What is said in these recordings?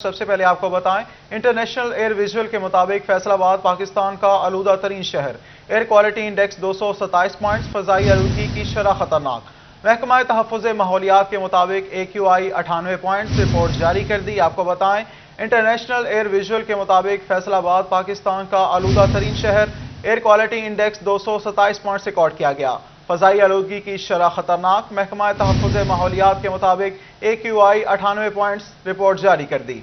सबसे पहले आपको बताएं, इंटरनेशनल एयर विजुअल के मुताबिक फैसलाबाद पाकिस्तान का आलूदा तरीन शहर। एयर क्वालिटी इंडेक्स 227 पॉइंट्स, फजाई आलूदगी की शरह खतरनाक। महकमा तहफ़्फ़ुज़ माहौलियात के मुताबिक AQI 98 पॉइंट्स रिपोर्ट जारी कर दी। आपको बताएं, इंटरनेशनल एयर विजुअल के मुताबिक फैसलाबाद पाकिस्तान का आलूदा तरीन शहर। Air quality index 227 points record किया गया। फजाई आलूदगी की शरह खतरनाक। महकमा तहफ़्फ़ुज़ माहौलियात के मुताबिक AQI 98 पॉइंट्स रिपोर्ट जारी कर दी।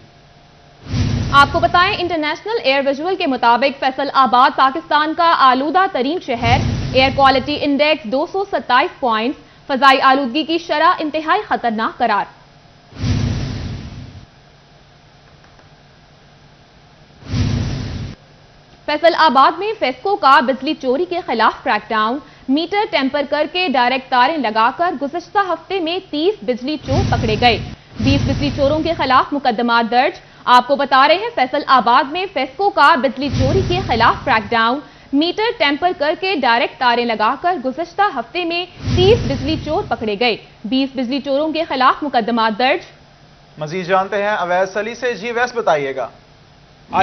आपको बताएं, इंटरनेशनल एयर विजुअल के मुताबिक फैसलाबाद पाकिस्तान का आलूदा तरीन शहर। एयर क्वालिटी इंडेक्स 227 पॉइंट्स, फजाई आलूदगी की शरह इंतहाई खतरनाक करार। फैसलाबाद में फेस्को का बिजली चोरी के खिलाफ क्रैकडाउन। मीटर टेम्पर करके डायरेक्ट तारें लगाकर गुज़श्ता हफ्ते में 30 बिजली चोर पकड़े गए। 20 बिजली चोरों के खिलाफ मुकदमा दर्ज। आपको बता रहे हैं, फैसलाबाद में फेस्को का बिजली चोरी के खिलाफ क्रैकडाउन। मीटर टेम्पर करके डायरेक्ट तारें लगाकर गुज़श्ता हफ्ते में 30 बिजली चोर पकड़े गए। 20 बिजली चोरों के खिलाफ मुकदमा दर्ज। मजीद जानते हैं अवैस अली से। जी वैस बताइएगा।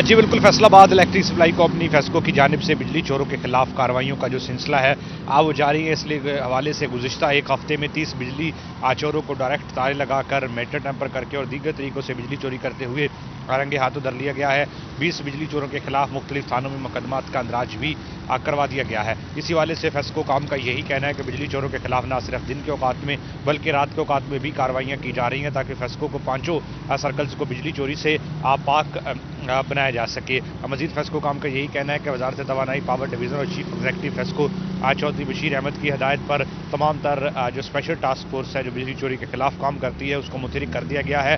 जी बिल्कुल, Faisalabad electric supply company FESCO की जानिब से बिजली चोरों के खिलाफ कार्रवाइयों का जो सिलसिला है वो जारी है। इसलिए हवाले से गुज़श्ता एक हफ्ते में 30 बिजली चोरों को डायरेक्ट तारें लगाकर मीटर टेम्पर करके और दीगर तरीकों से बिजली चोरी करते हुए रंगे हाथों धर लिया गया है। 20 बिजली चोरों के खिलाफ मुख्तलिफ थानों में मुकदमात का अंदराज भी करवा दिया गया है। इसी हवाले से फेस्को काम का यही कहना है कि बिजली चोरों के खिलाफ न सिर्फ दिन के औकात में बल्कि रात के औकात में भी कार्रवाइयाँ की जा रही हैं, ताकि फेस्को को पाँचों सर्कल्स को बिजली चोरी से पाक बनाया जा सके। मजीद फेस्को काम का यही कहना है कि वजारत तवानाई पावर डिवीज़न और चीफ एग्जीक्यूटिव फेस्को चौधरी बशीर अहमद की हिदायत पर तमाम तर जो स्पेशल टास्क फोर्स है जो बिजली चोरी के खिलाफ काम करती है उसको मुतहरिक कर दिया गया है,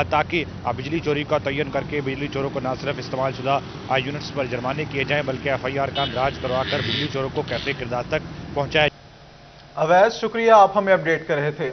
ताकि बिजली चोरी का तयन करके बिजली चोरों को न सिर्फ इस्तेमाल शुदा यूनिट्स पर जुर्माने किए जाएँ बल्कि FIR का अंदराज करवाकर बिजली चोरों को कैफे किरदार तक पहुँचाया। अवैस शुक्रिया, आप हमें अपडेट कर रहे थे।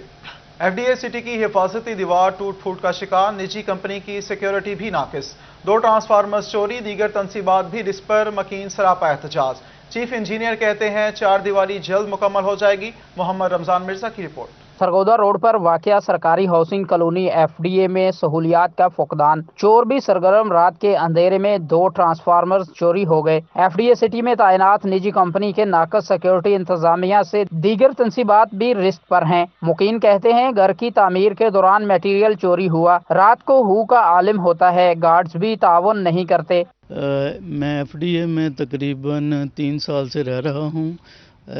FDA सिटी की हिफाजती दीवार टूट फूट का शिकार, निजी कंपनी की सिक्योरिटी भी नाकिस। 2 ट्रांसफार्मर्स चोरी, दीगर तनसीबात भी रिस्क पर मकीन सरापा एहतजाज। चीफ इंजीनियर कहते हैं 4 दीवारी जल्द मुकम्मल हो जाएगी। मोहम्मद रमजान मिर्जा की रिपोर्ट। सरगोदा रोड पर वाक़या सरकारी हाउसिंग कॉलोनी FDA में सहूलियात का फुकदान। चोर भी सरगर्म, रात के अंधेरे में 2 ट्रांसफार्मर्स चोरी हो गए। FDA सिटी में तैनात निजी कंपनी के नाकस सिक्योरिटी इंतजामिया से दीगर तनसीबात भी रिस्क पर हैं। मुकीन कहते हैं घर की तामीर के दौरान मटेरियल चोरी हुआ। रात को हू का आलिम होता है, गार्ड्स भी तावन नहीं करते। मैं FDA में तकरीबन 3 साल से रह रहा हूँ।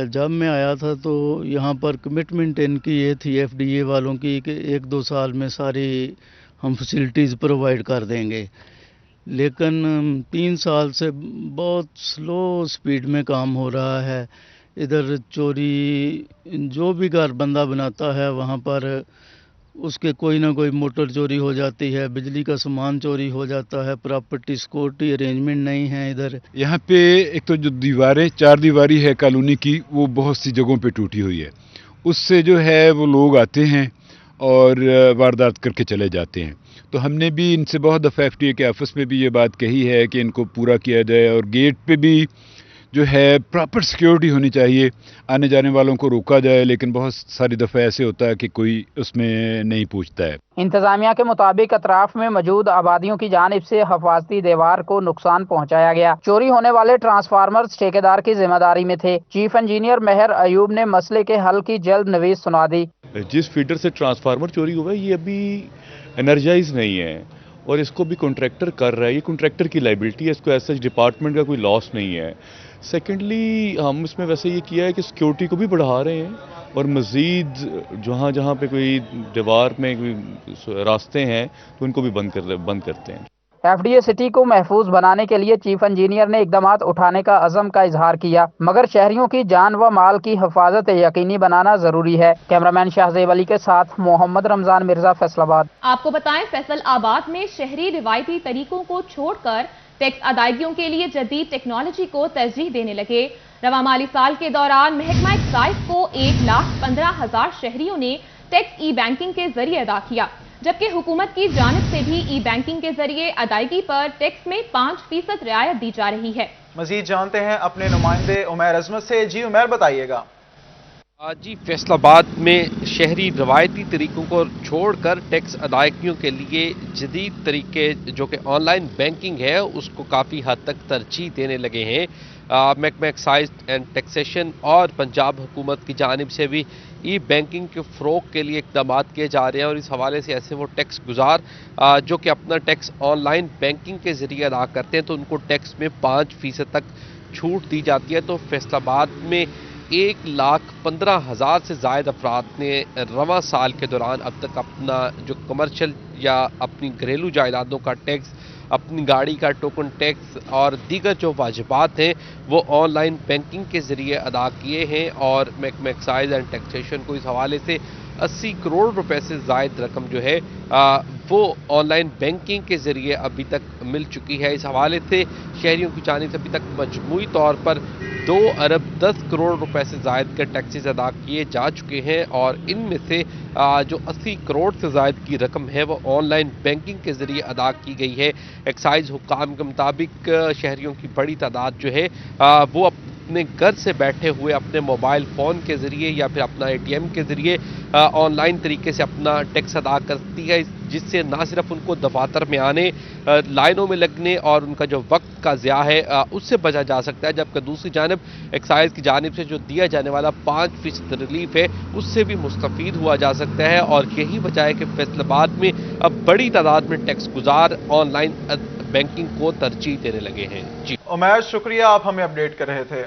जब मैं आया था तो यहाँ पर कमिटमेंट इनकी ये थी FDA वालों की कि 1-2 साल में सारी हम फैसिलिटीज़ प्रोवाइड कर देंगे, लेकिन 3 साल से बहुत स्लो स्पीड में काम हो रहा है। इधर चोरी, जो भी घर बंदा बनाता है वहाँ पर उसके कोई ना कोई मोटर चोरी हो जाती है, बिजली का सामान चोरी हो जाता है, प्रॉपर्टी सिक्योरिटी अरेंजमेंट नहीं है। इधर यहाँ पे एक तो जो दीवारें 4 दीवारी है कॉलोनी की, वो बहुत सी जगहों पे टूटी हुई है। उससे जो है वो लोग आते हैं और वारदात करके चले जाते हैं। तो हमने भी इनसे बहुत दफ़ा FDA के ऑफिस में भी ये बात कही है कि इनको पूरा किया जाए और गेट पे भी जो है प्रॉपर सिक्योरिटी होनी चाहिए, आने जाने वालों को रोका जाए, लेकिन बहुत सारी दफ़ा ऐसे होता है कि कोई उसमें नहीं पूछता है। इंतजामिया के मुताबिक अतराफ में मौजूद आबादियों की जानिब से हिफाजती दीवार को नुकसान पहुंचाया गया। चोरी होने वाले ट्रांसफार्मर्स ठेकेदार की जिम्मेदारी में थे। चीफ इंजीनियर मेहर अयूब ने मसले के हल की जल्द नवीज सुना दी। जिस फीडर से ट्रांसफार्मर चोरी हुआ है ये अभी एनर्जाइज नहीं है और इसको भी कॉन्ट्रैक्टर कर रहा है। ये कॉन्ट्रैक्टर की लाइबिलिटी है, इसको ऐसा डिपार्टमेंट का कोई लॉस नहीं है। सेकेंडली हम इसमें वैसे ये किया है कि सिक्योरिटी को भी बढ़ा रहे हैं और मज़ीद जहाँ जहाँ पे कोई दीवार में कोई रास्ते हैं तो उनको भी बंद करते हैं। FDA सिटी को महफूज बनाने के लिए चीफ इंजीनियर ने इकदामात उठाने का अज़म का इजहार किया, मगर शहरियों की जान व माल की हिफाजत यकीनी बनाना जरूरी है। कैमरामैन शाहजेब अली के साथ मोहम्मद रमजान मिर्जा, फैसलाबाद। आपको बताएं, फैसलाबाद में शहरी रिवायती तरीकों को छोड़कर टैक्स अदायगियों के लिए जदीद टेक्नोलॉजी को तरजीह देने लगे। रवा माली साल के दौरान महकमा एक्साइज को 1,15,000 शहरियों ने टैक्स ई-बैंकिंग के जरिए अदा किया, जबकि हुकूमत की जानिब से भी ई-बैंकिंग के जरिए अदायगी पर टैक्स में 5% रियायत दी जा रही है। मजीद जानते हैं अपने नुमाइंदे उमैर अजमत से। जी उमैर बताइएगा। جی فیصلاباد میں شہری روایتی طریقوں کو چھوڑ کر ٹیکس ادائیگیوں کے لیے جدید طریقے جو کہ آن لائن بینکنگ ہے اس کو کافی حد تک ترجیح دینے لگے ہیں۔ محکمہ ایکسائز اینڈ ٹیکسیشن اور پنجاب حکومت کی جانب سے بھی ای بینکنگ کے فروغ کے لیے اقدامات کیے جا رہے ہیں، اور اس حوالے سے ایسے وہ ٹیکس گزار جو کہ اپنا ٹیکس آن لائن بینکنگ کے ذریعے ادا کرتے ہیں تو ان کو ٹیکس میں 5% تک چھوٹ دی جاتی ہے۔ تو فیصل آباد میں 1,15,000 سے زائد افراد نے رواں سال کے دوران اب تک اپنا جو کمرشل یا اپنی گھریلو جائیدادوں کا ٹیکس، اپنی گاڑی کا ٹوکن ٹیکس اور دیگر جو واجبات ہیں وہ آن لائن بینکنگ کے ذریعے ادا کیے ہیں، اور محکمہ ایکسائز اینڈ ٹیکسیشن کو اس حوالے سے 80 کروڑ روپے سے زائد رقم جو ہے وہ آن لائن بینکنگ کے ذریعے ابھی تک مل چکی ہے۔ اس حوالے سے شہریوں کی جانب سے ابھی تک مجموعی طور پر 2 ارب 10 کروڑ روپے سے زائد کے ٹیکسز ادا کیے جا چکے ہیں، اور ان میں سے جو 80 کروڑ سے زائد کی رقم ہے وہ آن لائن بینکنگ کے ذریعے ادا کی گئی ہے۔ ایکسائز حکام کے مطابق شہریوں کی بڑی تعداد جو ہے وہ اپنے گھر سے بیٹھے ہوئے اپنے موبائل فون کے ذریعے یا پھر اپنا ATM کے ذریعے آن لائن طریقے سے اپنا ٹیکس ادا کرتی ہے، جس سے نہ صرف ان کو دفاتر میں آنے، لائنوں میں لگنے اور ان کا جو وقت کا ضیاع ہے اس سے بچا جا سکتا ہے، جبکہ دوسری جانب ایکسائز کی جانب سے جو دیا جانے والا 5% ریلیف ہے اس سے بھی مستفید ہوا جا سکتا ہے، اور یہی وجہ ہے کہ فیصل آباد میں اب بڑی تعداد میں ٹیکس گزار آن لائن بینکنگ کو ترجیح دینے لگے ہیں۔ جی عمیر شکریہ، آپ ہمیں اپڈیٹ کر رہے تھے۔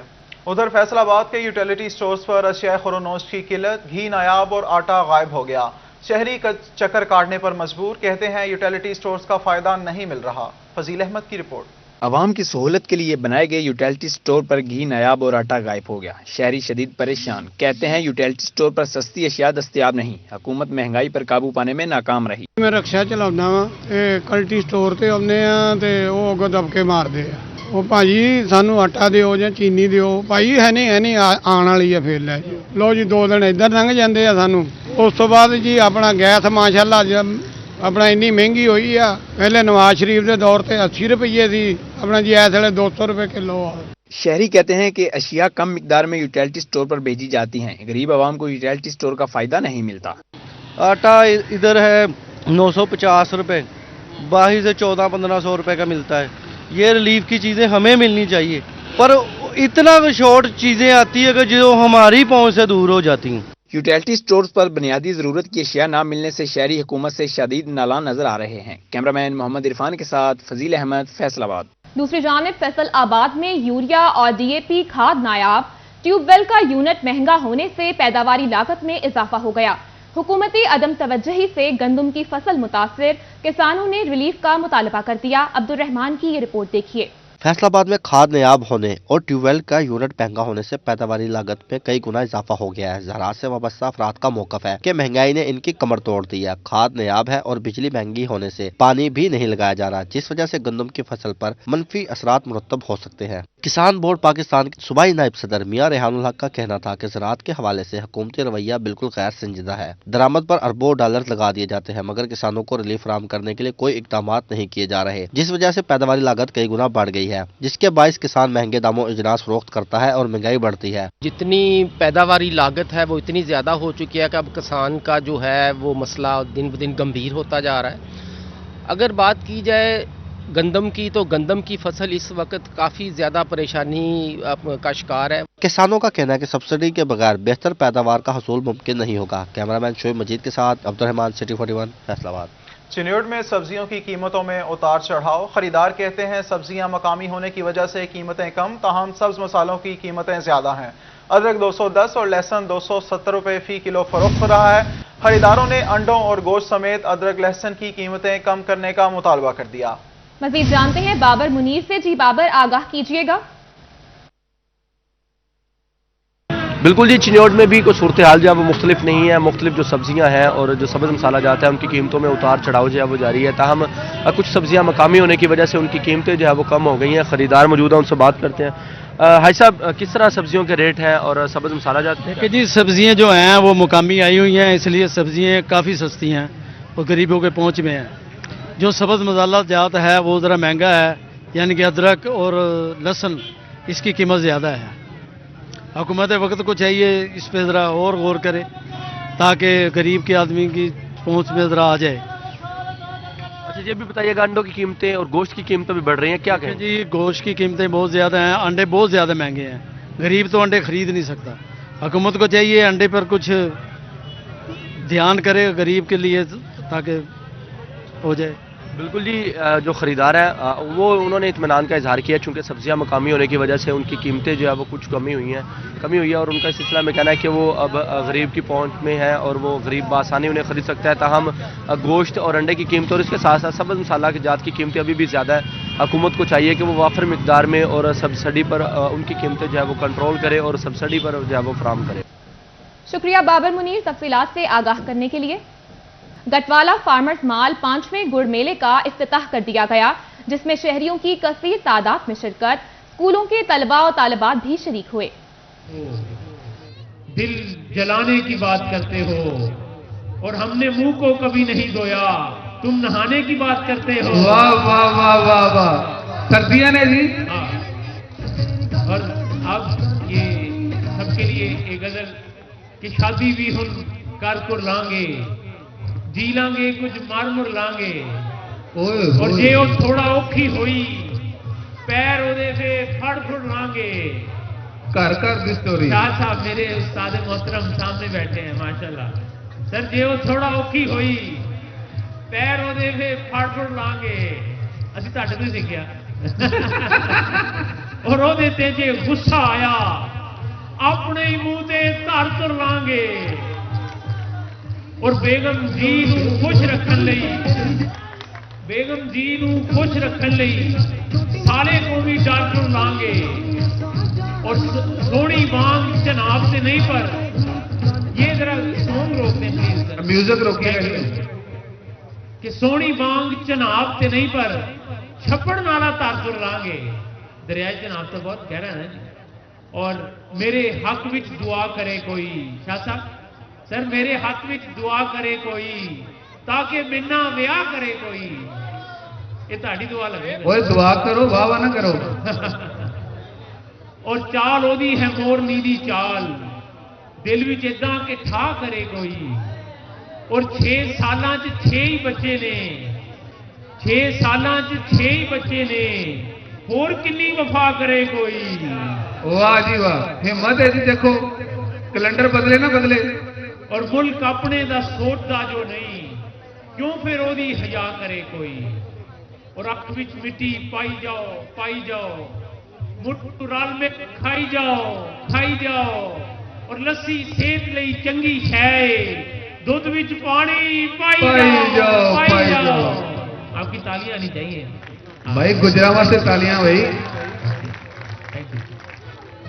ادھر فیصل آباد کے یوٹیلیٹی سٹورز پر اشیاء خورونوش کی قلت، گھی نایاب اور آٹا غائب ہو گیا۔ شہری چکر کاٹنے پر مجبور، کہتے ہیں یوٹیلیٹی سٹورز کا فائدہ نہیں مل رہا۔ فضیل احمد کی رپورٹ۔ عوام کی سہولت کے لیے بنائے گئے یوٹیلیٹی سٹور پر گھی نایاب اور آٹا غائب ہو گیا۔ شہری شدید پریشان، کہتے ہیں یوٹیلیٹی سٹور پر سستی اشیاء دستیاب نہیں، حکومت مہنگائی پر قابو پانے میں ناکام رہی۔ میں رکشا چلاؤنا وا کلٹی سٹور تے آنے تے وہ اگوں دبکے مارتے ہیں، وہ بھائی سانو آٹا دیو یا چینی دیو، بھائی ہے نہیں آن والی ہے پھر لے جی، لو جی 2 دن ادھر لنਘ جاندے ہیں سانو۔ اس تو بعد جی اپنا گیس ماشاءاللہ اپنا اتنی مہنگی ہوئی ہے، پہلے نواز شریف کے دور تے 80 روپیے تھی، اپنا جی اس ویلے 200 روپے کلو آ۔ شہری کہتے ہیں کہ اشیاء کم مقدار میں یوٹیلیٹی سٹور پر بھیجی جاتی ہیں، غریب عوام کو یوٹیلیٹی سٹور کا فائدہ نہیں ملتا۔ آٹا ادھر ہے 950 روپے، باہر سے 1400-1500 روپے کا ملتا ہے۔ یہ ریلیف کی چیزیں ہمیں ملنی چاہیے، پر اتنا شارٹ چیزیں آتی ہے کہ جو ہماری پہنچ سے دور ہو جاتی ہیں۔ یوٹیلیٹی سٹورز پر بنیادی ضرورت کی اشیاء نہ ملنے سے شہری حکومت سے شدید نالاں نظر آ رہے ہیں۔ کیمرامین محمد عرفان کے ساتھ فضیل احمد، فیصل آباد۔ دوسری جانب فیصل آباد میں یوریا اور DAP کھاد نایاب، ٹیوب ویل کا یونٹ مہنگا ہونے سے پیداواری لاگت میں اضافہ ہو گیا۔ حکومتی عدم توجہی سے گندم کی فصل متاثر، کسانوں نے ریلیف کا مطالبہ کر دیا۔ عبد الرحمان کی یہ رپورٹ دیکھیے۔ فیصل آباد میں کھاد نایاب ہونے اور ٹیوب ویل کا یونٹ مہنگا ہونے سے پیداواری لاگت میں کئی گنا اضافہ ہو گیا ہے۔ زراعت سے وابستہ افراد کا موقف ہے کہ مہنگائی نے ان کی کمر توڑ دی ہے۔ کھاد نایاب ہے اور بجلی مہنگی ہونے سے پانی بھی نہیں لگایا جا رہا، جس وجہ سے گندم کی فصل پر منفی اثرات مرتب ہو سکتے ہیں۔ کسان بورڈ پاکستان کے صوبائی نائب صدر میاں ریحان الحق کا کہنا تھا کہ زراعت کے حوالے سے حکومتی رویہ بالکل غیر سنجیدہ ہے۔ درآمد پر اربوں ڈالر لگا دیے جاتے ہیں مگر کسانوں کو ریلیف فراہم کرنے کے لیے کوئی اقدامات نہیں کیے جا رہے، جس وجہ سے پیداواری لاگت کئی گنا بڑھ گئی ہے، جس کے باعث کسان مہنگے داموں اجناس فروخت کرتا ہے اور مہنگائی بڑھتی ہے۔ جتنی پیداواری لاگت ہے وہ اتنی زیادہ ہو چکی ہے کہ اب کسان کا جو ہے وہ مسئلہ دن بدن گمبھیر ہوتا جا رہا ہے۔ اگر بات کی جائے گندم کی تو گندم کی فصل اس وقت کافی زیادہ پریشانی کا شکار ہے۔ کسانوں کا کہنا ہے کہ سبسڈی کے بغیر بہتر پیداوار کا حصول ممکن نہیں ہوگا۔ کیمرامین شعیب مجید کے ساتھ عبد الرحمان، سٹی 41، فیصل آباد۔ چنیوٹ میں سبزیوں کی قیمتوں میں اتار چڑھاؤ، خریدار کہتے ہیں سبزیاں مقامی ہونے کی وجہ سے قیمتیں کم، تاہم سبز مسالوں کی قیمتیں زیادہ ہیں۔ ادرک 210 اور لہسن 270 روپے فی کلو فروخت ہو رہا ہے۔ خریداروں نے انڈوں اور گوشت سمیت ادرک لہسن کی قیمتیں کم کرنے کا مطالبہ کر دیا۔ مزید جانتے ہیں بابر منیر سے۔ جی بابر، آگاہ کیجیے گا۔ بالکل جی، چنیوٹ میں بھی کوئی صورتحال جو ہے وہ مختلف نہیں ہے۔ مختلف جو سبزیاں ہیں اور جو سبز مسالہ جات ہے ان کی قیمتوں میں اتار چڑھاؤ جو ہے وہ جاری ہے، تاہم کچھ سبزیاں مقامی ہونے کی وجہ سے ان کی قیمتیں جو ہے وہ کم ہو گئی ہیں۔ خریدار موجود ہیں، ان سے بات کرتے ہیں۔ حاج صاحب، کس طرح سبزیوں کے ریٹ ہیں اور سبز مسالہ جات؟ کہ جی سبزیاں جو ہیں وہ مقامی آئی ہوئی ہیں، اس لیے سبزیاں کافی سستی ہیں اور غریبوں کے پہنچ میں ہیں۔ جو سبز مسالہ جات ہے وہ ذرا مہنگا ہے، یعنی کہ ادرک اور لہسن، اس کی قیمت زیادہ ہے۔ हुकूमत वक्त को चाहिए इस पे ज़रा और गौर करे ताकि गरीब के आदमी की पहुंच में ज़रा आ जाए। अच्छा ये भी बताइएगा, अंडों की कीमतें और गोश्त की कीमतें भी बढ़ रही हैं, क्या कहें? जी गोश्त की कीमतें बहुत ज़्यादा हैं, अंडे बहुत ज़्यादा महंगे हैं, गरीब तो अंडे खरीद नहीं सकता। हुकूमत को चाहिए अंडे पर कुछ ध्यान करे गरीब के लिए ताकि हो जाए। बिल्कुल जी, जो ख़रीदार हैं वो उन्होंने इत्मीनान का इजहार किया, चूँकि सब्जियां मकामी होने की वजह से उनकी कीमतें जो है वो कुछ कमी हुई है और उनका इस सिलसिला में कहना है कि वो अब गरीब की पहुंच में है और वो गरीब बआसानी उन्हें ख़रीद सकता है। ताहम गोश्त और अंडे की कीमत और इसके साथ साथ सब्ज़ मसाला की जात की कीमतें अभी भी ज़्यादा है। हुकूमत को चाहिए कि वो वाफर मिकदार में और सब्सिडी पर उनकी कीमतें जो है वो कंट्रोल करे और सब्सिडी पर जो है वो फराहम करे। शुक्रिया बाबर मुनीर तफसीलात से आगाह करने के लिए। गटवाला फार्मर्स माल 5वें गुड़ मेले का इफ्तिताह कर दिया गया, जिसमें शहरियों की कसीर तादाद में शिरकत, स्कूलों के तलबा और तालिबात भी शरीक हुए। दिल जलाने की बात करते हो और हमने मुंह को कभी नहीं धोया, तुम नहाने की बात करते हो। वाह वाह वाह वाह वाह, सर्दियां ने जी। और अब ये सबके लिए एक गजल कि शादी भी हम कर कर लांगे, जी लांगे कुछ मारमुर लांगे, और जे वो थोड़ा औखी हुई पैर ओदे से फड़ फुड़ लांगे। कर दी स्टोरी। शाह साहब मेरे उस्ताद मोहतरम सामने बैठे हैं माशाल्लाह। सर जे वो थोड़ा औखी हुई पैर ओदे से फड़ फुड़ लांगे, ਅਸੀਂ ਤੁਹਾਡੇ ਤੋਂ ਸਿੱਖਿਆ। और ਉਹਦੇ ਤੇ ਜੇ ਗੁੱਸਾ ਆਇਆ ਆਪਣੇ ਹੀ ਮੂੰਹ ਤੇ ਧਰ ਧਰ ਲਾਂਗੇ। और बेगम जी ਨੂੰ खुश रखन ਲਈ बेगम जी ਨੂੰ खुश रखन ਲਈ साले को भी डर लांगे। और सोनी बांग जनाब से नहीं, पर ये जरा सॉन्ग रोकते प्लीज, म्यूजिक रोकिए कि सोनी बांग जनाब से नहीं, पर छप्पड़ नाला तार लांगे। दरियाए जनाब तो बहुत गहरा है जी। और मेरे हक विच दुआ करे कोई, शाह साहब सर मेरे हक विच दुआ करे कोई, ताकि बिना विआह करे कोई। ये ताड़ी दुआ लगे। ओए दुआ करो वाह वाह ना करो। और चाल ओदी है मोरनी दी चाल, दिल विच इदां के ठा करे कोई। और 6 सालां च 6 ही बच्चे ने, 6 सालां च 6 ही बच्चे ने, होर किन्नी वफा करे कोई। वाह जी वाह, हिम्मत है जी। देखो कैलेंडर बदले ना बदले। और मुल्क अपने दा सोचदा जो नहीं, क्यों फिर ओदी हया करे कोई। और अख विच मिट्टी पाई जाओ, मुठ रल में खाई जाओ। और लस्सी सेहत लई चंगी शै, दुध विच पानी पाई जाओ। आपकी तालियां आनी चाहिए भाई, गुजरात से तालियां भाई।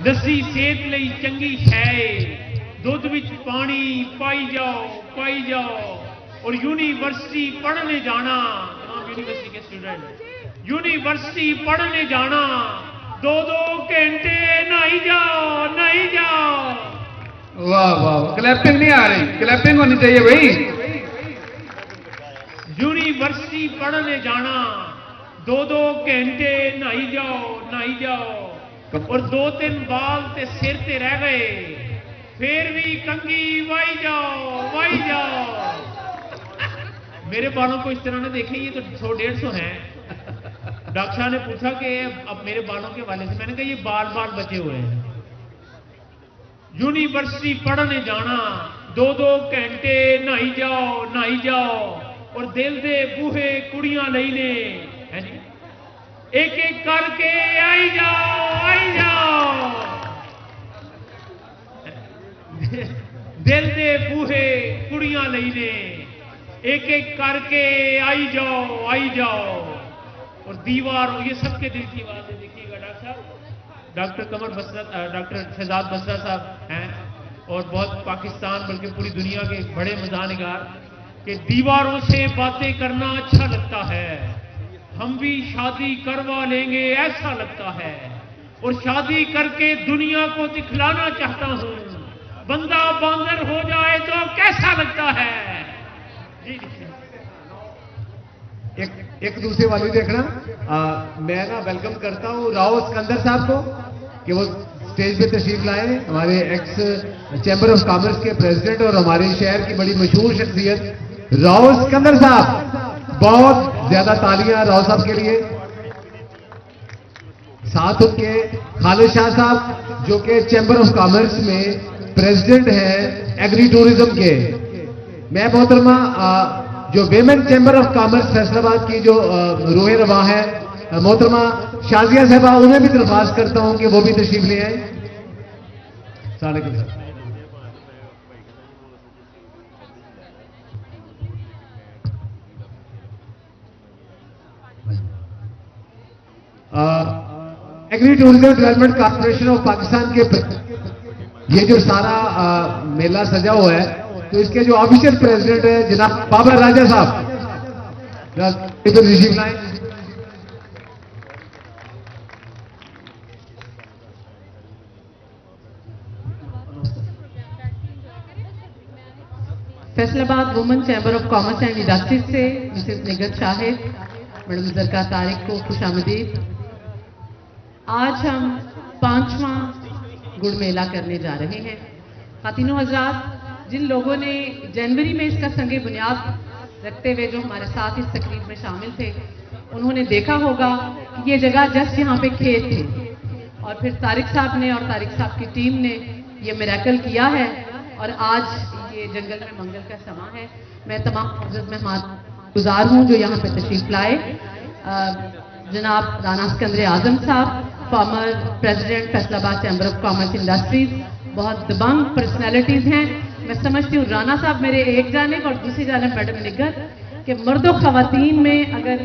लस्सी सेहत लई चंगी शै, दुध विच पानी पाई जाओ। और यूनिवर्सिटी पढ़ने जाना, तमाम यूनिवर्सिटी के स्टूडेंट यूनिवर्सिटी पढ़ने जाना, 2-2 घंटे नहाई जाओ। वाह वाह, क्लैपिंग नहीं आ रही, क्लैपिंग होनी चाहिए भाई। यूनिवर्सिटी पढ़ने जाना, 2-2 घंटे नहाई जाओ। और 2-3 बाल ते सिर ते रह गए, फिर भी कंगी वाई जाओ। मेरे बालों को इस तरह ने देखे, ये तो 100-150 हैं। डॉक्टर साहब ने पूछा कि अब मेरे बालों के वाले से, मैंने कहा ये बाल बचे हुए हैं। यूनिवर्सिटी पढ़ने जाना, 2-2 घंटे नहाई जाओ। और दिल दे बूहे कुड़ियां लई ने, है जी, एक करके आई जाओ। दिल दे बूहे कुड़ियां लई ने, एक करके आई जाओ। और दीवारों, ये सबके दिल की बात है। देखिएगा डॉक्टर साहब, डॉक्टर शहजाद बसरा साहब हैं, और बहुत पाकिस्तान बल्कि पूरी दुनिया के बड़े मज़ाहनिगार, कि दीवारों से बातें करना अच्छा लगता है, हम भी शादी करवा लेंगे ऐसा लगता है। और शादी करके दुनिया को दिखलाना चाहता हूं, बंदा बांदर हो जाए तो कैसा लगता है। एक दूसरे वाली देखना। मैं ना वेलकम करता हूँ राव सिकंदर साहब को कि वो स्टेज पे तशरीफ लाए हमारे एक्स चैम्बर ऑफ कॉमर्स के प्रेसिडेंट और हमारे शहर की बड़ी मशहूर शख्सियत राव सिकंदर साहब। बहुत ज्यादा तालियां राव साहब के लिए। साथ उनके खालिद शाह साहब जो कि चैम्बर ऑफ कॉमर्स में प्रेसिडेंट हैं एग्री टूरिज्म के। मैं मोहतरमा जो women chamber of commerce Faisalabad की जो रूह रवा है मोहतरमा शाजिया साहबा, उन्हें भी दरख्वास्त करता हूं कि वो भी तशरीफ ले आए। Agri tourism development corporation of Pakistan के ये जो सारा मेला सजा हुआ है, तो इसके जो ऑफिशियल प्रेसिडेंट है जनाब बाबर राजा साहब, रिसीव लाएं। Faisalabad women chamber of commerce and industries से मिसेस निगत शाहिद, मैडम जरका तारिक को खुशामदीद। आज हम 5वां गुड़ मेला करने जा रहे हैं। खातिनों हजरात, जिन लोगों ने जनवरी में इसका संगे बुनियाद रखते हुए जो हमारे साथ इस तकरीब में शामिल थे, उन्होंने देखा होगा कि ये जगह जस्ट यहाँ पे खेत थे और फिर तारिक साहब ने और तारिक साहब की टीम ने ये मिरेकल किया है और आज ये जंगल में मंगल का समा है। मैं तमाम मुअज़्ज़ज़ मेहमान गुजार हूँ जो यहाँ पे तशरीफ लाए। जनाब राना सिकंदर आजम साहब, former president Faisalabad chamber of commerce industries, बहुत दबंग पर्सनैलिटीज़ हैं। मैं समझती हूँ राना साहब मेरे एक जानिब और दूसरी जानिब मैडम निगत कि मर्द और ख़वातीन में अगर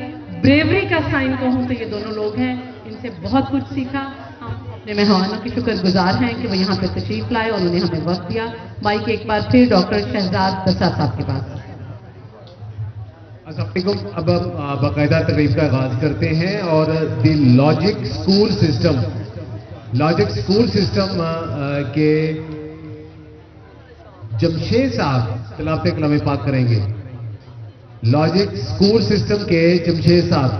ब्रेवरी का साइन कहूँ तो ये दोनों लोग हैं। इनसे बहुत कुछ सीखा। हम अपने मेहमानों की शुक्रगुजार हैं कि वो यहाँ पे तशरीफ लाए और उन्होंने हमें वक्त दिया। माइक एक बार फिर डॉक्टर शहजाद दसाद साहब के पास। अब हम बाकायदा तकरीब का आगाज करते हैं और द लॉजिक स्कूल सिस्टम के जमशेद साहब खिलाफे कलाम पाक करेंगे। लॉजिक स्कूल सिस्टम के जमशेद साहब।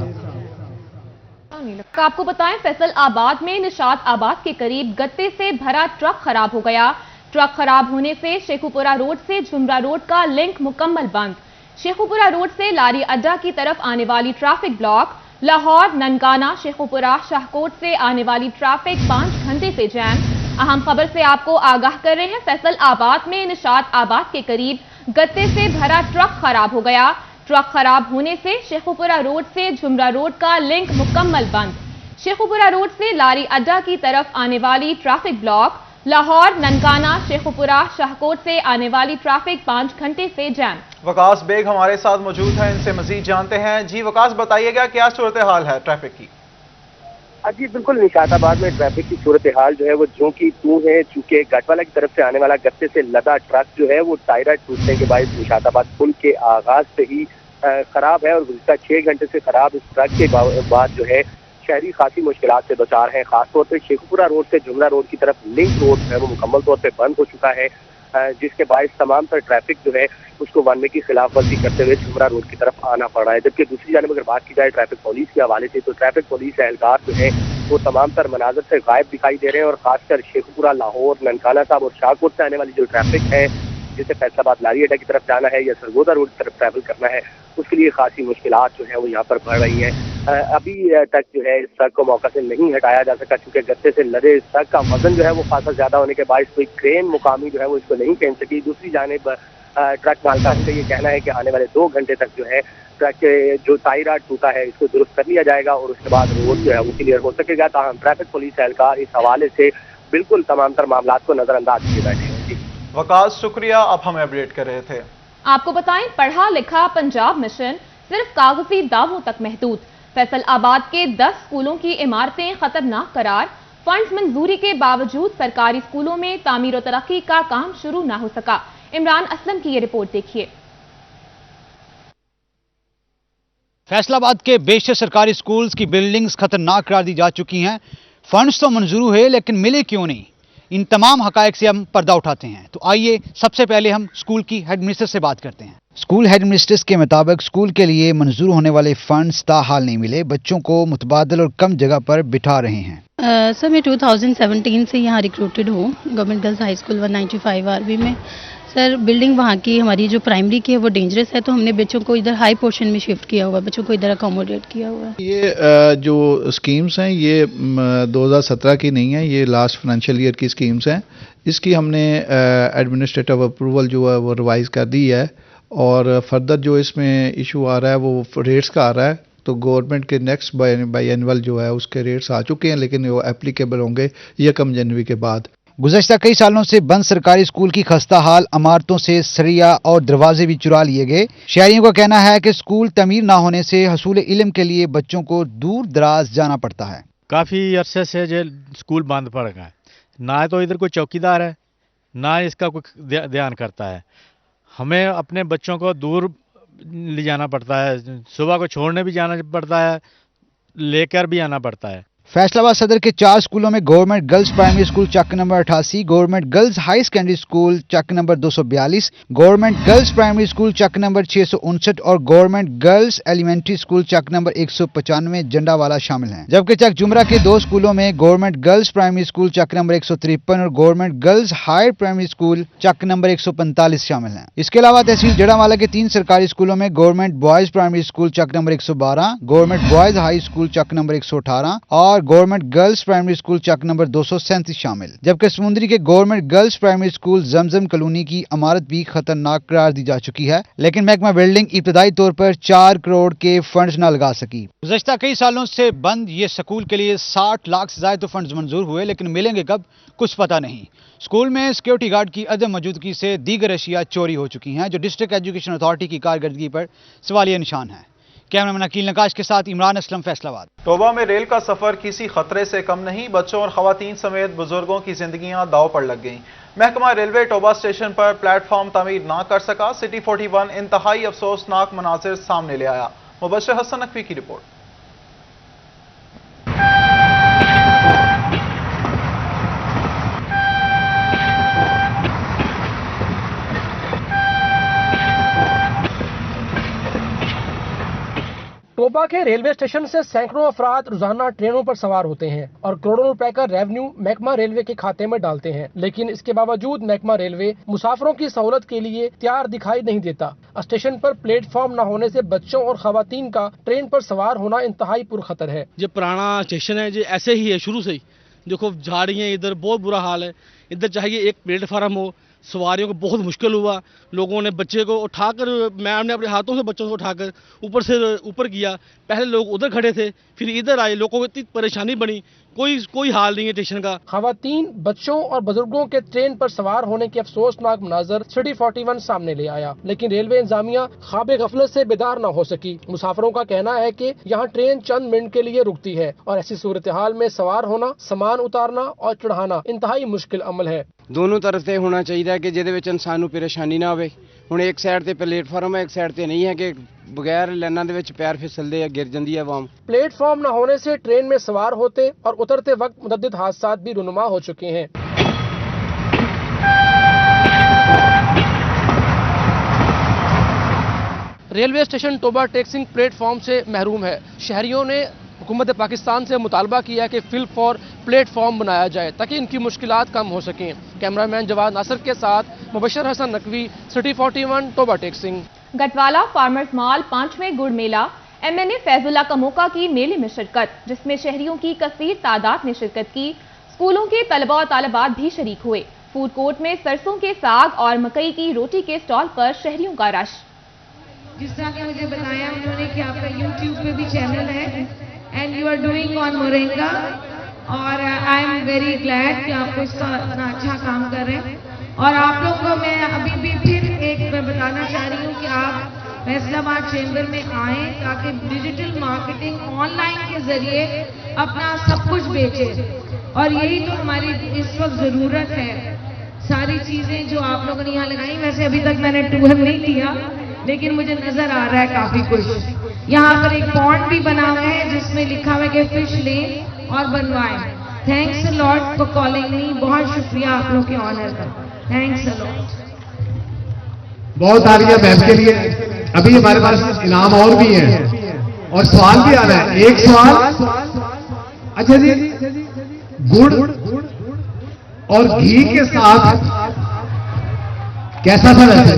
आपको बताएं, फैसल आबाद में निशात आबाद के करीब गत्ते से भरा ट्रक खराब हो गया। ट्रक खराब होने से शेखुपुरा रोड से झुमरा रोड का लिंक मुकम्मल बंद। शेखुपुरा रोड से लारी अड्डा की तरफ आने वाली ट्रैफिक ब्लॉक। लाहौर, ननकाना, शेखुपुरा, शाहकोट से आने वाली ट्रैफिक 5 घंटे से जैम। अहम खबर से आपको आगाह कर रहे हैं, फैसल आबाद में निशात आबाद के करीब गत्ते से भरा ट्रक खराब हो गया। ट्रक खराब होने से शेखुपुरा रोड से झुमरा रोड का लिंक मुकम्मल बंद। शेखुपुरा रोड से लारी अड्डा की तरफ आने वाली ट्रैफिक ब्लॉक। लाहौर, ननकाना, शेखुपुरा, शाहकोट से आने वाली ट्रैफिक 5 घंटे से जैम। वकास बेग हमारे साथ मौजूद हैं, इनसे मजीद जानते हैं। जी वकास, बताइएगा क्या सूरत हाल है ट्रैफिक की? जी बिल्कुल, निशाताबाद में ट्रैफिक की सूरत हाल जो है वो जो की तू है, चूंकि घाटवाला की तरफ से आने वाला गत्ते से लदा ट्रक जो है वो टायरा टूटने के बाद निशाताबाद पुल के आगाज से ही खराब है और गुज़िश्ता 6 घंटे से खराब इस ट्रक के बाद जो है शहरी खासी मुश्किलात से दो-चार हैं। खासतौर पर शेखुपुरा रोड से जुमला रोड की तरफ लिंक रोड है वो मुकम्मल तौर पर बंद हो चुका है, जिसके बायस तमाम तर ट्रैफिक जो है उसको वन वे की खिलाफ वर्जी करते हुए जुमरा रोड की तरफ आना पड़ रहा है। जबकि दूसरी जानब अगर बात की जाए ट्रैफिक पुलिस के हवाले से, तो ट्रैफिक पुलिस एहलकार जो है वो तमाम तर मनाजर से गायब दिखाई दे रहे हैं और खासकर शेखुपुरा, लाहौर, ननकाना साहब और शाहकोट से आने वाली जो ट्रैफिक है, जिसे फैसलाबाद लारी अड्डा की तरफ जाना है या सरगोदा रोड की तरफ ट्रैवल करना है, उसके लिए खासी मुश्किलात जो है वो यहाँ पर बढ़ रही हैं। अभी तक जो है इस ट्रक को मौका से नहीं हटाया जा सका, क्योंकि गत्ते से लदे इस ट्रक का वजन जो है वो खासा ज्यादा होने के बायस कोई क्रेन मुकामी जो है वो इसको नहीं खींच सकी। दूसरी जानिब ट्रक मालकान का ये कहना है कि आने वाले 2 घंटे तक जो है ट्रक के जो टायरा टूटा है इसको दुरुस्त कर लिया जाएगा और उसके बाद रोड जो है वो क्लियर हो सकेगा। ताहम ट्रैफिक पुलिस एहलकार इस हवाले से बिल्कुल तमाम तर मामला को नजरअंदाज किए बैठे हैं। वकास शुक्रिया, आप हमें अपडेट कर रहे थे। आपको बताएं, पढ़ा लिखा पंजाब मिशन सिर्फ कागजी दावों तक महदूद। फैसल आबाद के 10 स्कूलों की इमारतें खतरनाक करार। फंड्स मंजूरी के बावजूद सरकारी स्कूलों में तामीर और तरक्की का काम शुरू ना हो सका। इमरान असलम की ये रिपोर्ट देखिए। फैसलाबाद के बेशतर सरकारी स्कूल्स की बिल्डिंग्स खतरनाक करार दी जा चुकी हैं। फंड्स तो मंजूर हुए लेकिन मिले क्यों नहीं, इन तमाम हकायक से हम पर्दा उठाते हैं। तो आइए सबसे पहले हम स्कूल की हेड मिनिस्टर से बात करते हैं। स्कूल हेड मिनिस्टर्स के मुताबिक स्कूल के लिए मंजूर होने वाले फंड्स ताहाल नहीं मिले, बच्चों को मुतबादल और कम जगह पर बिठा रहे हैं। सर मैं 2017 से यहाँ रिक्रूटेड हूँ government girls high school 195 RB में। सर बिल्डिंग वहाँ की हमारी जो प्राइमरी की है वो डेंजरस है, तो हमने बच्चों को इधर हाई पोर्शन में शिफ्ट किया हुआ है, बच्चों को इधर अकोमोडेट किया हुआ है। ये जो स्कीम्स हैं ये 2017 की नहीं है, ये लास्ट फाइनेंशियल ईयर की स्कीम्स हैं। इसकी हमने एडमिनिस्ट्रेटिव अप्रूवल जो है वो रिवाइज कर दी है और फर्दर जो इसमें इशू आ रहा है वो रेट्स का आ रहा है। तो गवर्नमेंट के नेक्स्ट बाई एनुअल जो है उसके रेट्स आ चुके हैं, लेकिन वो एप्लीकेबल होंगे 1 जनवरी के बाद। गुज़श्ता कई सालों से बंद सरकारी स्कूल की खस्ता हाल इमारतों से सरिया और दरवाजे भी चुरा लिए गए। शहरियों का कहना है कि स्कूल तमीर ना होने से हसूल इल्म के लिए बच्चों को दूर दराज जाना पड़ता है। काफ़ी अरसे से जो स्कूल बंद पड़ गया है, ना तो इधर कोई चौकीदार है ना इसका कोई ध्यान करता है। हमें अपने बच्चों को दूर ले जाना पड़ता है, सुबह को छोड़ने भी जाना पड़ता है, लेकर भी आना पड़ता है। फैसलाबाद सदर के 4 स्कूलों में government girls primary school Chak number 88, government girls high secondary school Chak number 242, government girls primary school Chak number 659 और government girls elementary school Chak number 195 Jhanda वाला शामिल हैं। जबकि चक जुमरा के 2 स्कूलों में government girls primary school Chak number 153 और government girls higher primary school Chak number 145 शामिल हैं। इसके अलावा तहसील जड़ावाला के 3 सरकारी स्कूलों में government boys primary school Chak number 112, government boys high school Chak number 118 और government girls primary school Chak number 237 शामिल। जबकि समुंदरी के government girls primary school Zamzam colony की इमारत भी खतरनाक करार दी जा चुकी है, लेकिन महकमा बिल्डिंग इब्तदाई तौर पर 4 करोड़ के फंड्स न लगा सकी। गुज़श्ता कई सालों से बंद ये स्कूल के लिए 60 लाख से ज्यादा फंड्स मंजूर हुए, लेकिन मिलेंगे कब कुछ पता नहीं। स्कूल में सिक्योरिटी गार्ड की अदम मौजूदगी से दीगर अशिया चोरी हो चुकी हैं, जो डिस्ट्रिक्ट एजुकेशन अथॉरिटी की कारकर्दगी पर सवालिया निशान है। कैमरामैन अकील नकाश के साथ इमरान असलम, फैसलाबाद। टोबा में रेल का सफर किसी खतरे से कम नहीं, बच्चों और खवातीन समेत बुजुर्गों की जिंदगियां दांव पर लग गईं। महकमा रेलवे टोबा स्टेशन पर प्लेटफॉर्म तमीर ना कर सका। सिटी 41 इंतहाई अफसोसनाक मनाजिर सामने ले आया। मुबश्शिर हसन नकवी की रिपोर्ट। टोबा के रेलवे स्टेशन से सैकड़ों अफराद रोजाना ट्रेनों पर सवार होते हैं और करोड़ों रुपए का रेवेन्यू महकमा रेलवे के खाते में डालते हैं, लेकिन इसके बावजूद महकमा रेलवे मुसाफिरों की सहूलत के लिए तैयार दिखाई नहीं देता। स्टेशन पर प्लेटफॉर्म न होने से बच्चों और खवातीन का ट्रेन पर सवार होना इंतहाई पुरखतर है। जो पुराना स्टेशन है जो ऐसे ही है शुरू से ही, देखो झाड़ियाँ इधर बहुत बुरा हाल है। इधर चाहिए एक प्लेटफार्म हो, सवारियों को बहुत मुश्किल हुआ। लोगों ने बच्चे को उठाकर, मैंने अपने हाथों से बच्चों को उठाकर ऊपर से ऊपर किया। पहले लोग उधर खड़े थे, फिर इधर आए, लोगों को इतनी परेशानी बनी। कोई हाल नहीं है स्टेशन का। खवातीन, बच्चों और बुजुर्गों के ट्रेन पर सवार होने के अफसोसनाक मनाजर सिटी 41 सामने ले आया, लेकिन रेलवे इंतजामिया ख्वाब गफलत से बेदार न हो सकी। मुसाफिरों का कहना है कि यहाँ ट्रेन चंद मिनट के लिए रुकती है और ऐसी सूरत हाल में सवार होना, सामान उतारना और चढ़ाना इंतहाई मुश्किल अमल है। दोनों तरफ से होना चाहिए कि जिहदे विच इंसान नूं परेशानी ना आवे। हुण एक साइड ते प्लेटफार्म है, एक साइड ते नहीं है कि बगैर लाइनां दे विच पैर फिसलदे या गिर जांदी है आवाम। प्लेटफॉर्म न होने से ट्रेन में सवार होते और उतरते वक्त मुतअद्दिद हादसात भी रुनुमा हो चुके हैं। Railway station Toba taxing platform से महरूम है। शहरियों ने हुकूमत पाकिस्तान से मुतालबा किया कि फिल फॉर प्लेटफॉर्म बनाया जाए ताकि इनकी मुश्किलात कम हो सकें। कैमरामैन जवाद नासिर के साथ Mubashir Hasan Naqvi, city 41, Toba Tek Singh. Gatwala farmers mall 5वें गुड़ मेला, MNA फैजुल्ला कमोका की मेले में शिरकत, जिसमें शहरियों की कसीर तादाद ने शिरकत की। स्कूलों के तलबा और तालिबात भी शरीक हुए। फूड कोर्ट में सरसों के साग और मकई की रोटी के स्टॉल पर शहरियों का रश। जिस तरह के मुझे बताया उन्होंने कि आपका YouTube पे भी चैनल है and you are doing on moringa, और आई एम वेरी ग्लैड कि आप इतना अच्छा काम कर रहे हैं। और आप लोगों को मैं अभी भी फिर मैं बताना चाह रही हूँ कि आप फैसलाबाद चैम्बर में आएँ ताकि डिजिटल मार्केटिंग ऑनलाइन के जरिए अपना सब कुछ बेचें, और यही तो हमारी इस वक्त ज़रूरत है। सारी चीज़ें जो आप लोगों ने यहाँ लगाई, वैसे अभी तक मैंने टूर नहीं किया लेकिन मुझे नज़र आ रहा है काफ़ी कुछ। यहाँ पर एक पॉन्ड भी बना हुआ है जिसमें लिखा हुआ है कि फिश लें और बनवाएं। Thanks a lot for calling me. बहुत शुक्रिया आप लोग के ऑनर का, थैंक्स अ लॉट। बहुत तालियां मैम के लिए। अभी हमारे पास इनाम और भी हैं और सवाल भी आ रहा है। एक सवाल, अच्छा जी, गुड़ और घी के साथ कैसा फर्क है?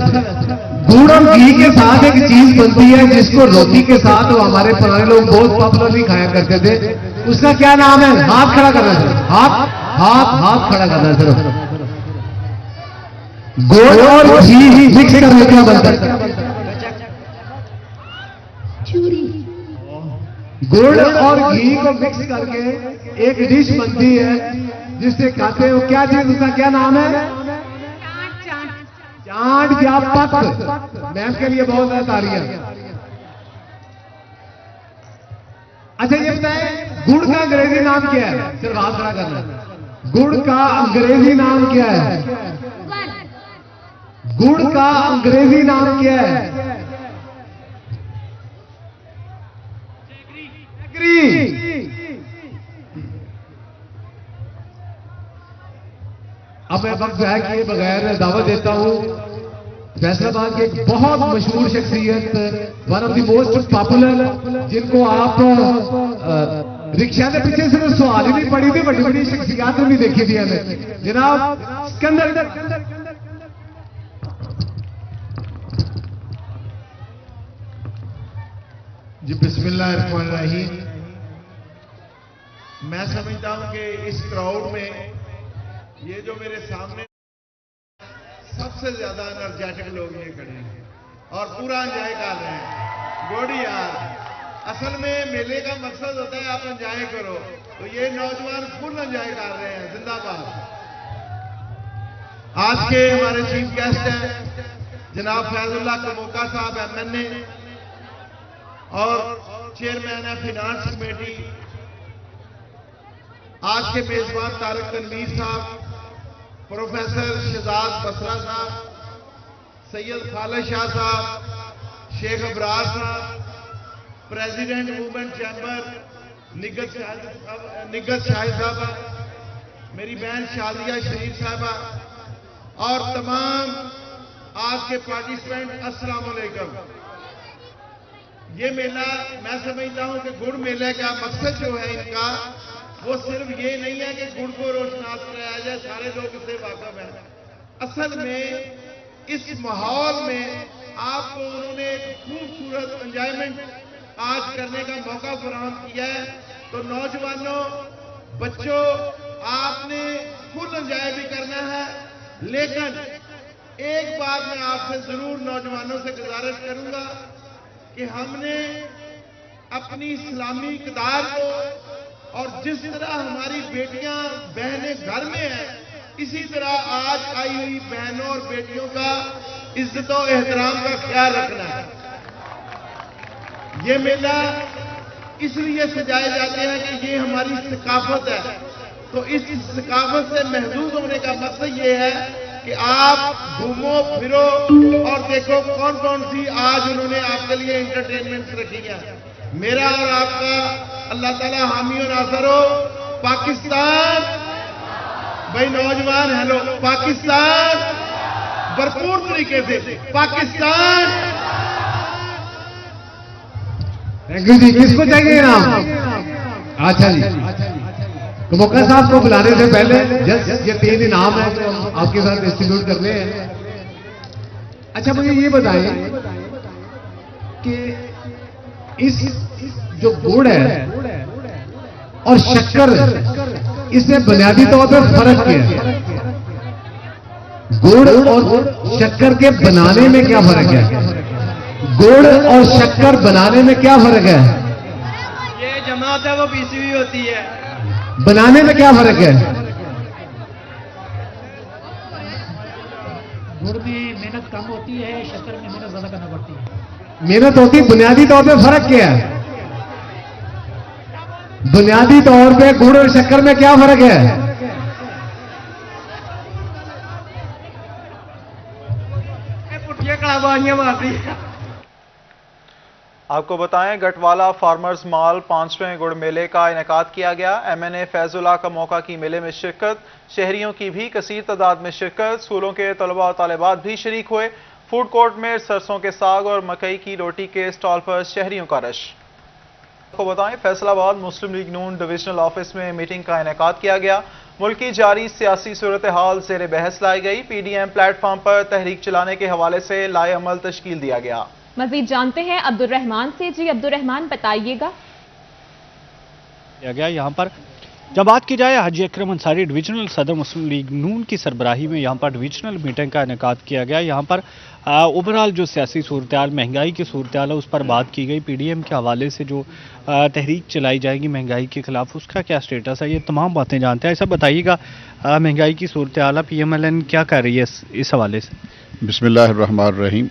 गुड़ और घी के साथ एक चीज बनती है जिसको रोटी के साथ वो हमारे पुराने लोग बहुत पॉपुलरली खाया करते थे, उसका क्या नाम है? हाथ खड़ा करना सर, हाथ खड़ा करना सर। गुड़ और घी मिक्स करके क्या बनता है? गुड़ और घी को मिक्स करके एक डिश बनती है जिससे खाते हैं, वो क्या चीज, उसका क्या नाम है? चाट या पक। मैम के लिए बहुत है तालियां। अच्छा ये बताएं, गुड़ का अंग्रेजी नाम क्या है? सिर्फ हाथ खड़ा करना। गुड़ का अंग्रेजी नाम क्या है? गुड़ का अंग्रेजी नाम क्या है? अब मैं वक्त ज़ाया किए बगैर दावत देता हूं फैसलाबाद की एक बहुत मशहूर शख्सियत, one of the most popular, जिनको आप रिक्शा के पीछे सिर्फ सवाल ही नहीं पड़ी थी, बड़ी बड़ी शख्सियात भी देखी थी हमें। जनाब सिकंदर। जी बिस्मिल्लाहिर्रहमानिर्रहीम। मैं समझता हूं कि इस क्राउड में ये जो मेरे सामने सबसे ज्यादा एनर्जेटिक लोग ये खड़े हैं और पूरा एंजॉय कर रहे हैं। गोडी यार, असल में मेले का मकसद होता है आप एंजॉय करो, तो ये नौजवान फुल एंजॉय कर रहे हैं। जिंदाबाद। आज के हमारे चीफ गेस्ट हैं जनाब फैजुल्लाह कमोका साहब MNA और चेयरमैन है फिनांस कमेटी। आज के मेजबान तारक तनवीर साहब, प्रोफेसर शहजाद बसरा साहब, सैयद खालिद शाह साहब, शेख अबरार साहब, प्रेसिडेंट वुमेन चैम्बर निगत शाहिद साहबा, मेरी बहन शादिया शरीफ साहबा और तमाम आज के पार्टिसिपेंट, अस्सलाम वालेकुम। ये मेला मैं समझता हूं कि गुड़ मेले का मकसद जो है इनका, वो सिर्फ ये नहीं है कि गुड़ को रोशनास कराया जाए, सारे लोग इससे वाकफ हैं। असल में इस माहौल में आपको उन्होंने एक खूबसूरत एंजॉयमेंट आज करने का मौका फराहम किया है। तो नौजवानों, बच्चों, आपने फुल एंजॉय भी करना है, लेकिन एक बात मैं आपसे जरूर नौजवानों से गुजारिश करूंगा कि हमने अपनी इस्लामी इक़दार को और जिस तरह हमारी बेटियां बहनें घर में हैं, इसी तरह आज आई हुई बहनों और बेटियों का इज्जत और एहतराम का ख्याल रखना है। ये मेला इसलिए सजाए जाते हैं कि ये हमारी सकाफत है। तो इस सकाफत से महदूद होने का मकसद ये है कि आप घूमो फिरो और देखो कौन कौन सी आज उन्होंने आपके लिए एंटरटेनमेंट्स रखी है। मेरा और आपका अल्लाह ताला हामी और नासर हो। पाकिस्तान, भाई नौजवान हेलो, पाकिस्तान भरपूर तरीके से पाकिस्तान। थैंक यू जी। किसको चाहिए नाम? अच्छा जी, कमोका साहब को बुलाने से पहले जस्ट ये 3 इनाम है जो हम आपके साथ डिस्ट्रीब्यूट करने हैं। अच्छा मुझे ये बताएं कि इस जो गुड़ है और शक्कर, इसमें बुनियादी तौर पर फर्क क्या है? गुड़ और शक्कर के बनाने में क्या फर्क है? गुड़ और शक्कर बनाने में क्या फर्क है? ये जमात है वो पीसी हुई होती है। बनाने में क्या फर्क है? गुड़ में मेहनत कम होती है, शक्कर में मेहनत ज्यादा करना पड़ती है। मेहनत होती, बुनियादी तौर पे फर्क क्या है? बुनियादी तौर पे गुड़ और शक्कर में क्या फर्क है? पुठिया कड़ाबाजियां मारती है। आपको बताएं, गटवाला फार्मर्स मॉल 5वें गुड़ मेले का इनेकाद किया गया। MNA फैजुल्लाह का मौका की मेले में शिरकत, शहरियों की भी कसीर तादाद में शिरकत, स्कूलों के तलबा और तालिबात भी शरीक हुए। फूड कोर्ट में सरसों के साग और मकई की रोटी के स्टॉल पर शहरियों का रश। आपको बताएं, फैसलाबाद मुस्लिम लीग नून डिविजनल ऑफिस में मीटिंग का इनेकाद किया गया। मुल्क की जारी सियासी सूरत हाल ज़ेर बहस लाई गई। PDM प्लेटफॉर्म पर तहरीक चलाने के हवाले से लाए अमल तश्कील दिया गया। मजीद जानते हैं अब्दुल रहमान से। जी अब्दुल रहमान, बताइएगा। गया यहाँ पर जब बात की जाए, हाजी अकरम अंसारी डिविजनल सदर मुस्लिम लीग नून की सरबराही में यहाँ पर डिविजनल मीटिंग का इनेकाद किया गया। यहाँ पर ओवरऑल जो सियासी सूरत-ए-हाल, महंगाई की सूरत-ए-हाल है, उस पर बात की गई। PDM के हवाले से जो तहरीक चलाई जाएगी महंगाई के खिलाफ, उसका क्या स्टेटस है, ये तमाम बातें जानते हैं। ऐसा बताइएगा, महंगाई की सूरत-ए-हाल PMLN क्या कर रही है इस हवाले से? बिस्मिल्लाहिर्रहमानिर्रहीम।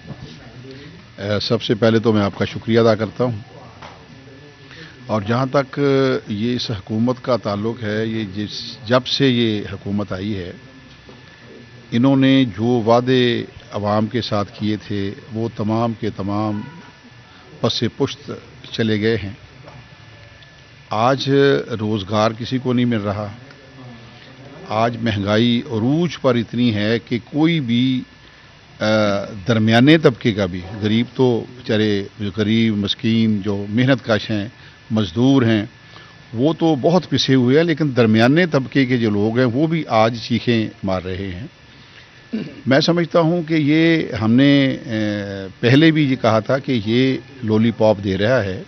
सबसे पहले तो मैं आपका शुक्रिया अदा करता हूँ, और जहाँ तक ये इस हुकूमत का ताल्लुक़ है, ये जब से ये हुकूमत आई है, इन्होंने जो वादे अवाम के साथ किए थे वो तमाम के तमाम पसे पुश्त चले गए हैं। आज रोज़गार किसी को नहीं मिल रहा। आज महंगाई अरूज पर इतनी है कि कोई भी दरमियाने तबके का भी, गरीब तो बेचारे गरीब मस्कीन जो मेहनत कश हैं, मज़दूर हैं, वो तो बहुत पिसे हुए हैं, लेकिन दरमियाने तबके के जो लोग हैं वो भी आज चीखें मार रहे हैं। मैं समझता हूँ कि ये हमने पहले भी ये कहा था कि ये लॉलीपॉप दे रहा है।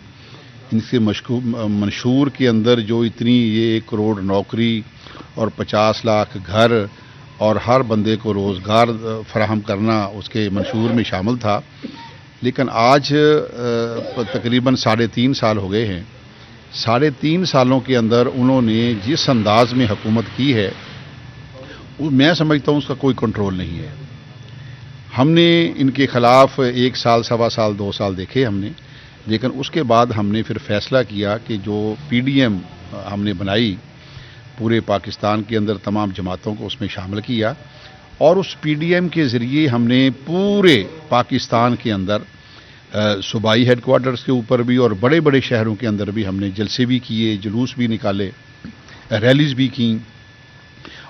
इनसे मंशूर के अंदर जो इतनी ये 1 करोड़ नौकरी और 50 लाख घर और हर बंदे को रोज़गार फराहम करना उसके मंशूर में शामिल था, लेकिन आज तकरीबन 3.5 साल हो गए हैं। 3.5 सालों के अंदर उन्होंने जिस अंदाज में हुकूमत की है, मैं समझता हूँ उसका कोई कंट्रोल नहीं है। हमने इनके ख़िलाफ़ 1 साल, 1.25 साल, 2 साल देखे हमने, लेकिन उसके बाद हमने फिर फैसला किया कि जो PDM हमने बनाई, पूरे पाकिस्तान के अंदर तमाम जमातों को उसमें शामिल किया, और उस PDM के ज़रिए हमने पूरे पाकिस्तान के अंदर सूबाई हेडक्वार्टर्स के ऊपर भी और बड़े बड़े शहरों के अंदर भी हमने जलसे भी किए, जुलूस भी निकाले, रैलीज़ भी की,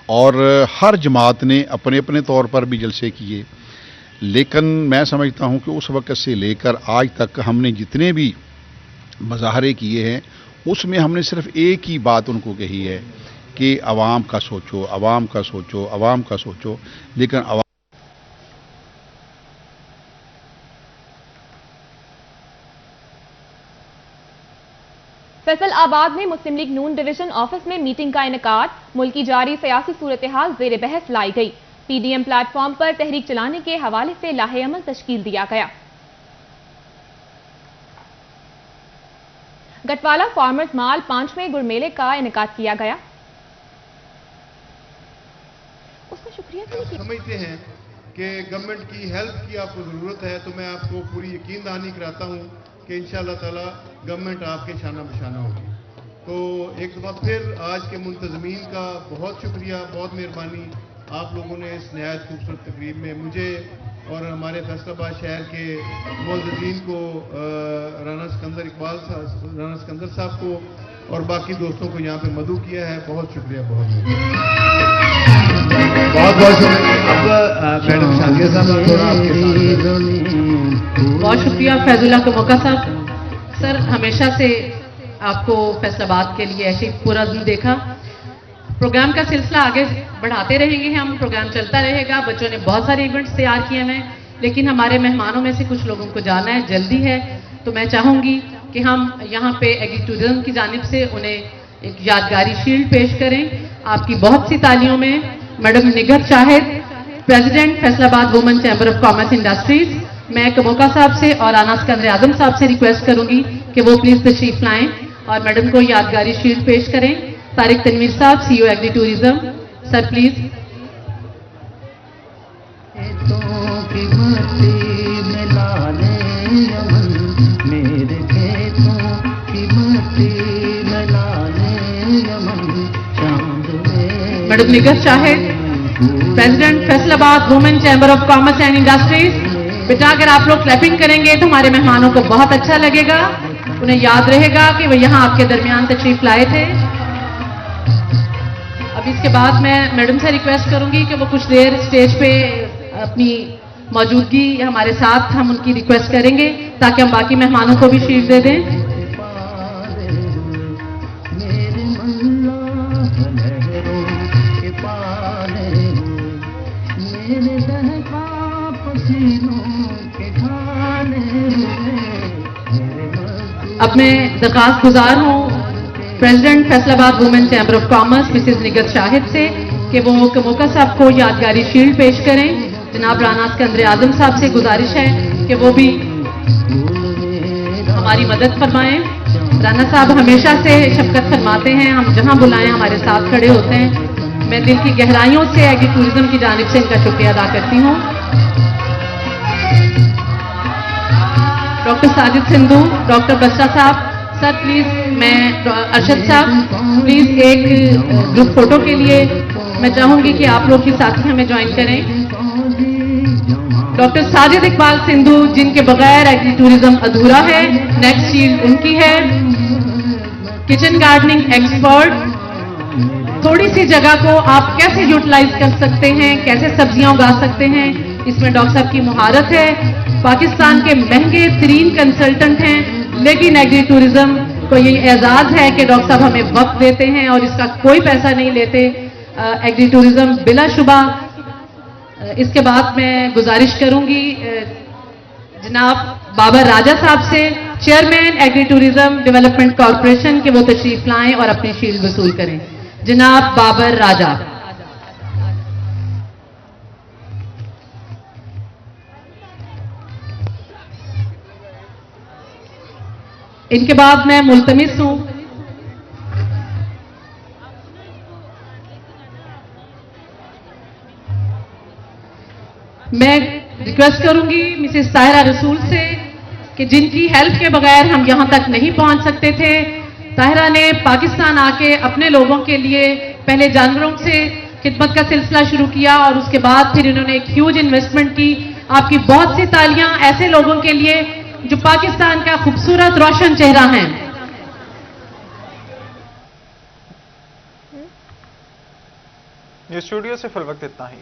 और हर जमात ने अपने अपने तौर पर भी जलसे किए। लेकिन मैं समझता हूँ कि उस वक़्त से लेकर आज तक हमने जितने भी मुजाहरे किए हैं, उसमें हमने सिर्फ एक ही बात उनको कही है कि अवाम का सोचो, अवाम का सोचो, अवाम का सोचो, लेकिन फैसलाबाद में मुस्लिम लीग नून डिवीजन ऑफिस में मीटिंग का इनेकाद। मुल्क की जारी सियासी सूरत हाल ज़ेर बहस लाई गई। PDM प्लेटफॉर्म पर तहरीक चलाने के हवाले से लाहे अमल तश्कील दिया गया। गटवाला फार्मर्स मॉल 5वें गुड़ मेले का इनेकाद किया गया। उसका शुक्रिया समझते हैं कि गवर्नमेंट की हेल्प की आपको ज़रूरत है, तो मैं आपको पूरी यकीन दहानी कराता हूँ कि इंशाअल्लाह ताला गवर्नमेंट आपके शाना बशाना होगी। तो एक दफ़ा फिर आज के मुंतज़मीन का बहुत शुक्रिया, बहुत मेहरबानी। आप लोगों ने इस नहायत खूबसूरत तकरीब में मुझे और हमारे फैसलाबाद शहर के मुअज़्ज़िज़ीन को, राना सिकंदर साहब को और बाकी दोस्तों को यहाँ पे मदऊ किया है। बहुत शुक्रिया, बहुत शुक्रिया। अब मैडम शादिया साहब थोड़ा आपके साथ। बहुत शुक्रिया फैजुल्लाह का मौका साहब। सर, हमेशा से आपको फैसलाबाद के लिए ऐसे पूरा दिन देखा। प्रोग्राम का सिलसिला आगे बढ़ाते रहेंगे हम, प्रोग्राम चलता रहेगा। बच्चों ने बहुत सारे इवेंट्स तैयार किए हैं, लेकिन हमारे मेहमानों में से कुछ लोगों को जाना है, जल्दी है, तो मैं चाहूँगी कि हम यहाँ पे एग्री टूरिज्म की जानिब से उन्हें एक यादगारी शील्ड पेश करें। आपकी बहुत सी तालियों में madam Nighat Shahid, president Faisalabad women chamber of commerce industries, मैं कमोका साहब से और राना सिकंदर आजम साहब से रिक्वेस्ट करूंगी कि वो प्लीज तशरीफ लाएं और मैडम को यादगारी शील्ड पेश करें। तारिक तनवीर साहब, CEO agri tourism, sir please. Madam Nighat Shahid, president Faisalabad women chamber of commerce and industries, बेटा अगर आप लोग क्लैपिंग करेंगे तो हमारे मेहमानों को बहुत अच्छा लगेगा, उन्हें याद रहेगा कि वो यहाँ आपके दरमियान तशरीफ लाए थे। अब इसके बाद मैं मैडम से रिक्वेस्ट करूंगी कि वो कुछ देर स्टेज पे अपनी मौजूदगी हमारे साथ हम उनकी रिक्वेस्ट करेंगे ताकि हम बाकी मेहमानों को भी शील्ड दे दें। अब मैं दरखास्त गुजार हूँ president Faisalabad women chamber of commerce Mrs Nighat Shahid से कि वो कमोका साहब को यादगारी शील्ड पेश करें। जनाब राना सिकंदर आजम साहब से गुजारिश है कि वो भी हमारी मदद फरमाएं। राना साहब हमेशा से शफकत फरमाते हैं, हम जहां बुलाएं हमारे साथ खड़े होते हैं। मैं दिल की गहराइयों से एग्री टूरिज्म की जानिब से इनका शुक्रिया अदा करती हूँ। डॉक्टर साजिद सिंधु, डॉक्टर बसरा साहब, सर प्लीज, मैं अरशद साहब प्लीज एक ग्रुप फोटो के लिए मैं चाहूंगी कि आप लोग के साथी हमें ज्वाइन करें। डॉक्टर साजिद इकबाल सिंधु, जिनके बगैर एग्री टूरिज्म अधूरा है, नेक्स्ट शील्ड उनकी है। किचन गार्डनिंग एक्सपर्ट, थोड़ी सी जगह को आप कैसे यूटिलाइज कर सकते हैं, कैसे सब्जियां उगा सकते हैं, इसमें डॉक्टर साहब की मुहारत है। पाकिस्तान के महंगे तरीन कंसल्टेंट हैं, लेकिन एग्री टूरिज्म को ये एजाज है कि डॉक्टर साहब हमें वक्त देते हैं और इसका कोई पैसा नहीं लेते। एग्री टूरिज्म बिलाशुबा। इसके बाद मैं गुजारिश करूंगी जनाब बाबर राजा साहब से, chairman agri tourism development corporation, के वो तशरीफ लाएं और अपनी शील्ड वसूल करें। जनाब बाबर राजा। इनके बाद मैं मुल्तमिस हूं मैं रिक्वेस्ट करूंगी मिसेस ताहिरा रसूल से कि जिनकी हेल्प के बगैर हम यहां तक नहीं पहुंच सकते थे। ताहिरा ने पाकिस्तान आके अपने लोगों के लिए पहले जानवरों से खिदमत का सिलसिला शुरू किया और उसके बाद फिर इन्होंने एक ह्यूज इन्वेस्टमेंट की। आपकी बहुत सी तालियां ऐसे लोगों के लिए जो पाकिस्तान का खूबसूरत रोशन चेहरा है। ये स्टूडियो से फिल वक्त इतना ही।